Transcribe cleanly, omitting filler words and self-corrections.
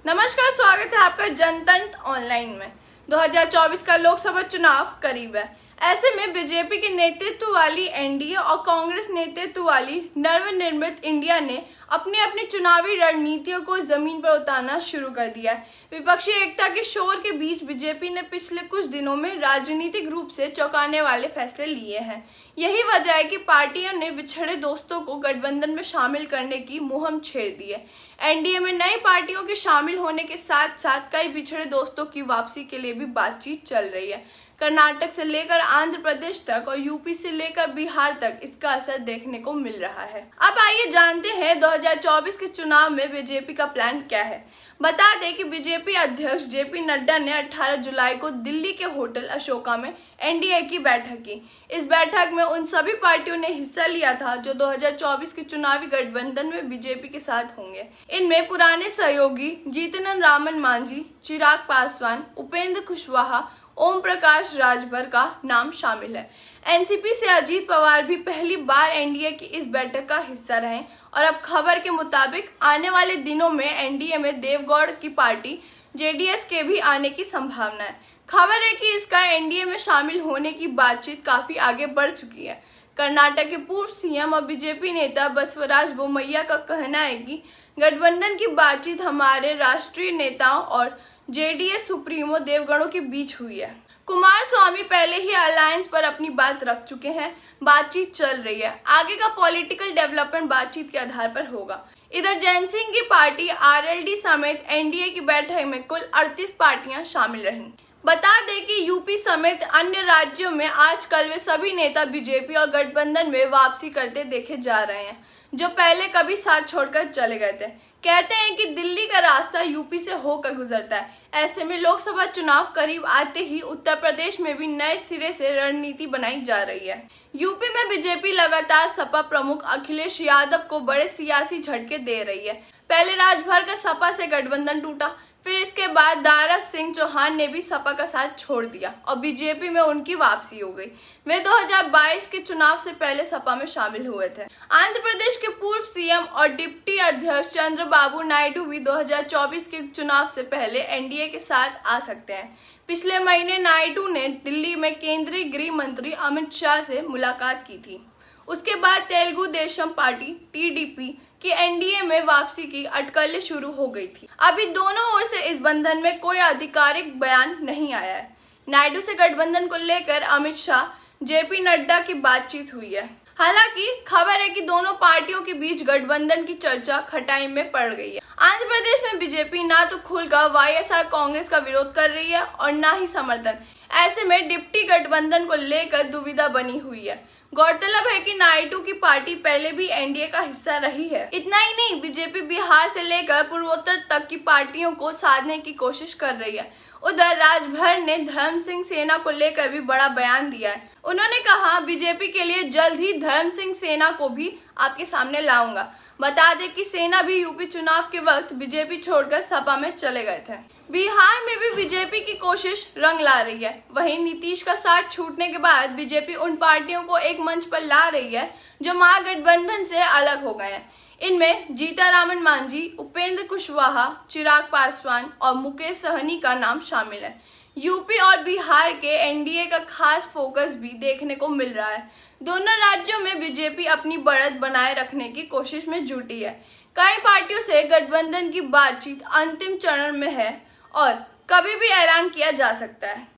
नमस्कार, स्वागत है आपका जनतंत्र ऑनलाइन में। 2024 का लोकसभा चुनाव करीब है। ऐसे में बीजेपी के नेतृत्व वाली एनडीए और कांग्रेस नेतृत्व वाली नवनिर्मित इंडिया ने अपनी अपनी चुनावी रणनीतियों को जमीन पर उतारना शुरू कर दिया है। विपक्षी एकता के शोर के बीच बीजेपी ने पिछले कुछ दिनों में राजनीतिक रूप से चौंकाने वाले फैसले लिए हैं। यही वजह है कि पार्टियों ने बिछड़े दोस्तों को गठबंधन में शामिल करने की मुहिम छेड़ दी है। एनडीए में नई पार्टियों के शामिल होने के साथ साथ कई बिछड़े दोस्तों की वापसी के लिए भी बातचीत चल रही है। कर्नाटक से लेकर आंध्र प्रदेश तक और यूपी से लेकर बिहार तक इसका असर देखने को मिल रहा है। अब आइए जानते हैं 2024 के चुनाव में बीजेपी का प्लान क्या है। बता दें कि बीजेपी अध्यक्ष जेपी नड्डा ने 18 जुलाई को दिल्ली के होटल अशोका में एनडीए की बैठक की। इस बैठक में उन सभी पार्टियों ने हिस्सा लिया था जो 2024 के चुनावी गठबंधन में बीजेपी के साथ होंगे। इनमें पुराने सहयोगी जीतन राम मांझी, चिराग पासवान, उपेंद्र कुशवाहा, ओम प्रकाश राजभर का नाम शामिल है। एनसीपी से अजीत पवार भी पहली बार एनडीए की इस बैठक का हिस्सा रहे और अब खबर के मुताबिक आने वाले दिनों में एनडीए में देवगौड़ की पार्टी जेडीएस के भी आने की संभावना है। खबर है कि इसका एनडीए में शामिल होने की बातचीत काफी आगे बढ़ चुकी है। कर्नाटक के पूर्व सीएम और बीजेपी नेता बसवराज बोम्मैया का कहना है कि गठबंधन की बातचीत हमारे राष्ट्रीय नेताओं और जेडीएस सुप्रीमो देवगणों के बीच हुई है। कुमार स्वामी पहले ही अलायंस पर अपनी बात रख चुके हैं। बातचीत चल रही है। आगे का पॉलिटिकल डेवलपमेंट बातचीत के आधार पर होगा। इधर जैन सिंह की पार्टी आरएलडी समेत एनडीए की बैठक में कुल 38 पार्टियां शामिल रहीं। बता दें कि यूपी समेत अन्य राज्यों में आजकल वे सभी नेता बीजेपी और गठबंधन में वापसी करते देखे जा रहे हैं जो पहले कभी साथ छोड़कर चले गए थे। कहते हैं कि दिल्ली का रास्ता यूपी से होकर गुजरता है। ऐसे में लोकसभा चुनाव करीब आते ही उत्तर प्रदेश में भी नए सिरे से रणनीति बनाई जा रही है। यूपी में बीजेपी लगातार सपा प्रमुख अखिलेश यादव को बड़े सियासी झटके दे रही है। पहले राजभर का सपा से गठबंधन टूटा, फिर इसके बाद दारा सिंह चौहान ने भी सपा का साथ छोड़ दिया और बीजेपी में उनकी वापसी हो गई। वे 2022 के चुनाव से पहले सपा में शामिल हुए थे। आंध्र प्रदेश के पूर्व सीएम और डिप्टी अध्यक्ष चंद्रबाबू नायडू भी 2024 के चुनाव से पहले एनडीए के साथ आ सकते हैं। पिछले महीने नायडू ने दिल्ली में केंद्रीय गृह मंत्री अमित शाह से मुलाकात की थी। उसके बाद तेलुगु देशम पार्टी टीडीपी की एनडीए में वापसी की अटकलें शुरू हो गई थी। अभी दोनों ओर से इस बंधन में कोई आधिकारिक बयान नहीं आया है। नायडू से गठबंधन को लेकर अमित शाह जेपी नड्डा की बातचीत हुई है। हालांकि खबर है कि दोनों पार्टियों के बीच गठबंधन की चर्चा खटाई में पड़ गई है। आंध्र प्रदेश में बीजेपी ना तो खुलकर वाईएसआर कांग्रेस का विरोध कर रही है और ना ही समर्थन। ऐसे में डिप्टी गठबंधन को लेकर दुविधा बनी हुई है। गौरतलब है कि नायडू की पार्टी पहले भी एनडीए का हिस्सा रही है। इतना ही नहीं, बीजेपी बिहार से लेकर पूर्वोत्तर तक की पार्टियों को साधने की कोशिश कर रही है। उधर राजभर ने धर्म सिंह सेना को लेकर भी बड़ा बयान दिया है। उन्होंने कहा, बीजेपी के लिए जल्द ही धर्म सिंह सेना को भी आपके सामने लाऊंगा। बता दें कि सेना भी यूपी चुनाव के वक्त बीजेपी छोड़कर सपा में चले गए थे। बिहार में भी बीजेपी की कोशिश रंग ला रही है। वहीं नीतीश का साथ छूटने के बाद बीजेपी उन पार्टियों को एक मंच पर ला रही है जो महागठबंधन से अलग हो गए हैं। इनमें जीतन मांझी, उपेंद्र कुशवाहा, चिराग पासवान और मुकेश सहनी का नाम शामिल है। यूपी और बिहार के एनडीए का खास फोकस भी देखने को मिल रहा है। दोनों राज्यों में बीजेपी अपनी बढ़त बनाए रखने की कोशिश में जुटी है। कई पार्टियों से गठबंधन की बातचीत अंतिम चरण में है और कभी भी ऐलान किया जा सकता है।